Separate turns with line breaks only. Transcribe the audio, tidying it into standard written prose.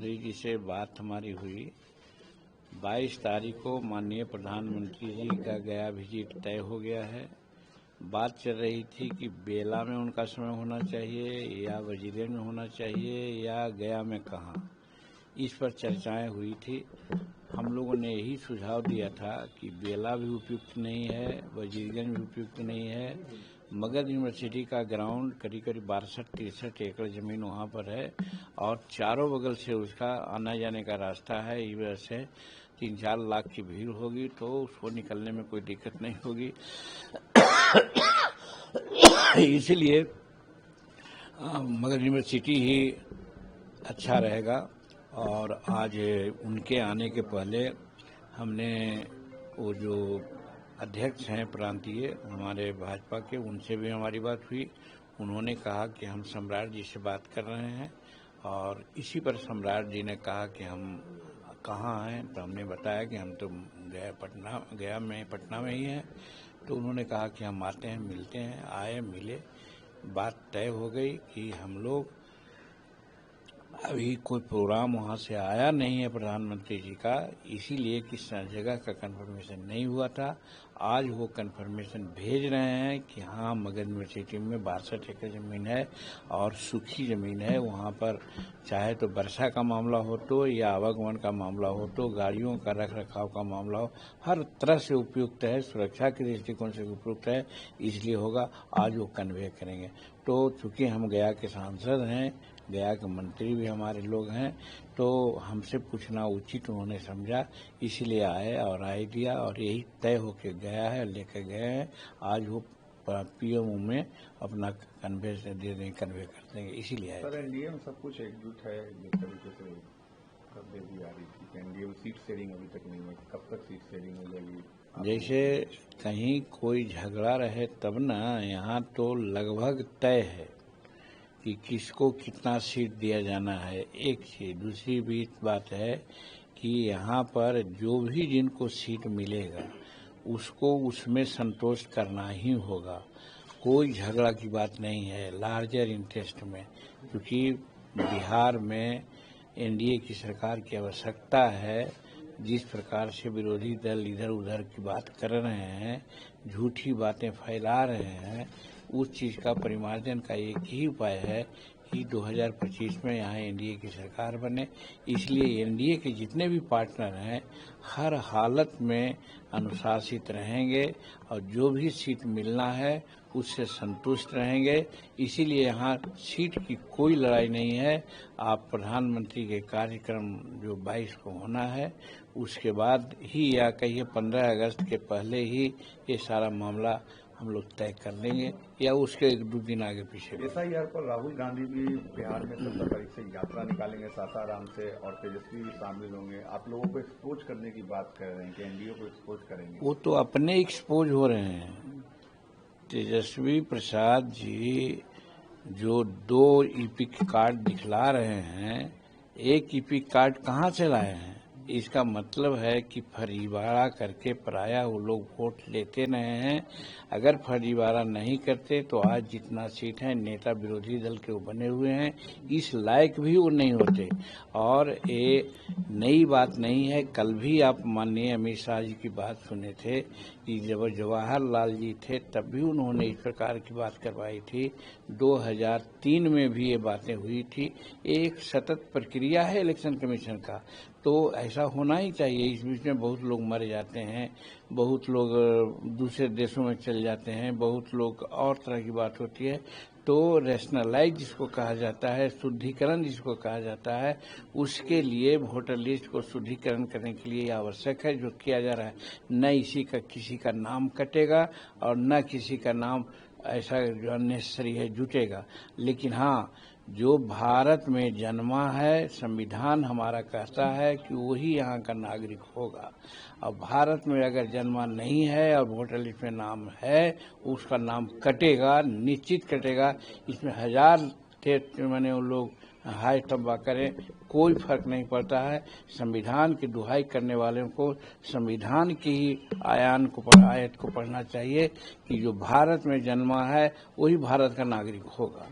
प्रधानमंत्री जी से बात हमारी हुई। 22 तारीख को माननीय प्रधानमंत्री जी का गया विजिट तय हो गया है। बात चल रही थी कि बेला में उनका समय होना चाहिए या वजीरे में होना चाहिए या गया में कहाँ, इस पर चर्चाएं हुई थी। हम लोगों ने यही सुझाव दिया था कि बेला भी उपयुक्त नहीं है, वजीरगंज भी उपयुक्त नहीं है। मगध यूनिवर्सिटी का ग्राउंड करीब 62-63 एकड़ जमीन वहाँ पर है और चारों बगल से उसका आने जाने का रास्ता है। इस वजह से 3-4 लाख की भीड़ होगी तो उसको निकलने में कोई दिक्कत नहीं होगी। इसलिए मगध यूनिवर्सिटी ही अच्छा रहेगा। और आज उनके आने के पहले हमने वो जो अध्यक्ष हैं प्रांतीय हमारे भाजपा के, उनसे भी हमारी बात हुई। उन्होंने कहा कि हम सम्राट जी से बात कर रहे हैं और इसी पर सम्राट जी ने कहा कि हम कहाँ हैं, तो हमने बताया कि हम तो पटना में ही हैं। तो उन्होंने कहा कि हम आते हैं, मिलते हैं। आए, मिले, बात तय हो गई कि हम लोग अभी कोई प्रोग्राम वहाँ से आया नहीं है प्रधानमंत्री जी का, इसीलिए कि जगह का कंफर्मेशन नहीं हुआ था। आज वो कंफर्मेशन भेज रहे हैं कि हाँ, मगध यूनिवर्सिटी में 62 एकड़ जमीन है और सूखी जमीन है। वहाँ पर चाहे तो वर्षा का मामला हो तो या आवागमन का मामला हो तो गाड़ियों का रख रखाव का मामला हो, हर तरह से उपयुक्त है, सुरक्षा के दृष्टिकोण से उपयुक्त है, इसलिए होगा। आज वो कन्वे करेंगे। तो चूंकि हम गया के सांसद हैं, गया के मंत्री भी हमारे लोग हैं, तो हमसे पूछना उचित उन्होंने समझा, इसलिए आए और राय दिया और यही तय होके गया है, लेकर गए हैं। आज वो पीएमओ में अपना कन्वे कर देंगे, इसीलिए आए।
सर, एनडीए में सब कुछ एकजुट है, जिस तरीके से खबरें भी आ रही थी कि एनडीए में सीट शेयरिंग अभी तक नहीं है, कब तक सीट शेयरिंग हो जाएगी?
जैसे कहीं कोई झगड़ा रहे तब ना, यहाँ तो लगभग तय है कि किसको कितना सीट दिया जाना है। एक चीज, दूसरी भी बात है कि यहाँ पर जो भी जिनको सीट मिलेगा उसको उसमें संतोष करना ही होगा। कोई झगड़ा की बात नहीं है लार्जर इंटरेस्ट में, क्योंकि बिहार में एनडीए की सरकार की आवश्यकता है। जिस प्रकार से विरोधी दल इधर उधर की बात कर रहे हैं, झूठी बातें फैला रहे हैं, उस चीज का परिमार्जन का एक ही उपाय है कि 2025 में यहाँ एनडीए की सरकार बने। इसलिए एनडीए के जितने भी पार्टनर हैं हर हालत में अनुशासित रहेंगे और जो भी सीट मिलना है उससे संतुष्ट रहेंगे। इसीलिए यहाँ सीट की कोई लड़ाई नहीं है। आप प्रधानमंत्री के कार्यक्रम जो 22 को होना है उसके बाद ही, या कहिए 15 अगस्त के पहले ही ये सारा मामला हम लोग तय कर लेंगे, या उसके 1-2 दिन आगे पीछे।
एसआईआर पर राहुल गांधी भी बिहार में 17 तारीख से यात्रा निकालेंगे सासाराम से और तेजस्वी भी शामिल होंगे। आप लोगों को एक्सपोज करने की बात कर रहे हैं कि एनडीए को एक्सपोज करेंगे?
वो तो अपने एक्सपोज हो रहे हैं। तेजस्वी प्रसाद जी जो 2 ईपिक कार्ड दिखला रहे हैं, एक ईपिक कार्ड कहाँ से लाए हैं? इसका मतलब है कि फर्जीवाड़ा करके पराया वो लोग वोट लेते रहे हैं। अगर फर्जीवाड़ा नहीं करते तो आज जितना सीट है नेता विरोधी दल के वो बने हुए हैं, इस लायक भी वो नहीं होते। और ये नई बात नहीं है। कल भी आप माननीय अमित शाह जी की बात सुने थे कि जब जवाहरलाल जी थे तब भी उन्होंने इस प्रकार की बात करवाई थी। 2003 में भी ये बातें हुई थी। एक सतत प्रक्रिया है इलेक्शन कमीशन का, तो ऐसा होना ही चाहिए। इस बीच में बहुत लोग मर जाते हैं, बहुत लोग दूसरे देशों में चले जाते हैं, बहुत लोग और तरह की बात होती है। तो रैशनलाइज जिसको कहा जाता है, शुद्धिकरण जिसको कहा जाता है, उसके लिए वोटर लिस्ट को शुद्धिकरण करने के लिए आवश्यक है जो किया जा रहा है। न इसी का किसी का नाम कटेगा और न किसी का नाम ऐसा जो अननेसेसरी है जुटेगा। लेकिन हाँ, जो भारत में जन्मा है, संविधान हमारा कहता है कि वही यहाँ का नागरिक होगा। और भारत में अगर जन्मा नहीं है और वोटर लिस्ट में नाम है, उसका नाम कटेगा, निश्चित कटेगा। इसमें 1000 मैंने वो लोग हाय तब्बा करें, कोई फर्क नहीं पड़ता है। संविधान की दुहाई करने वालों को संविधान की ही आयत को पढ़ना चाहिए कि जो भारत में जन्मा है वही भारत का नागरिक होगा।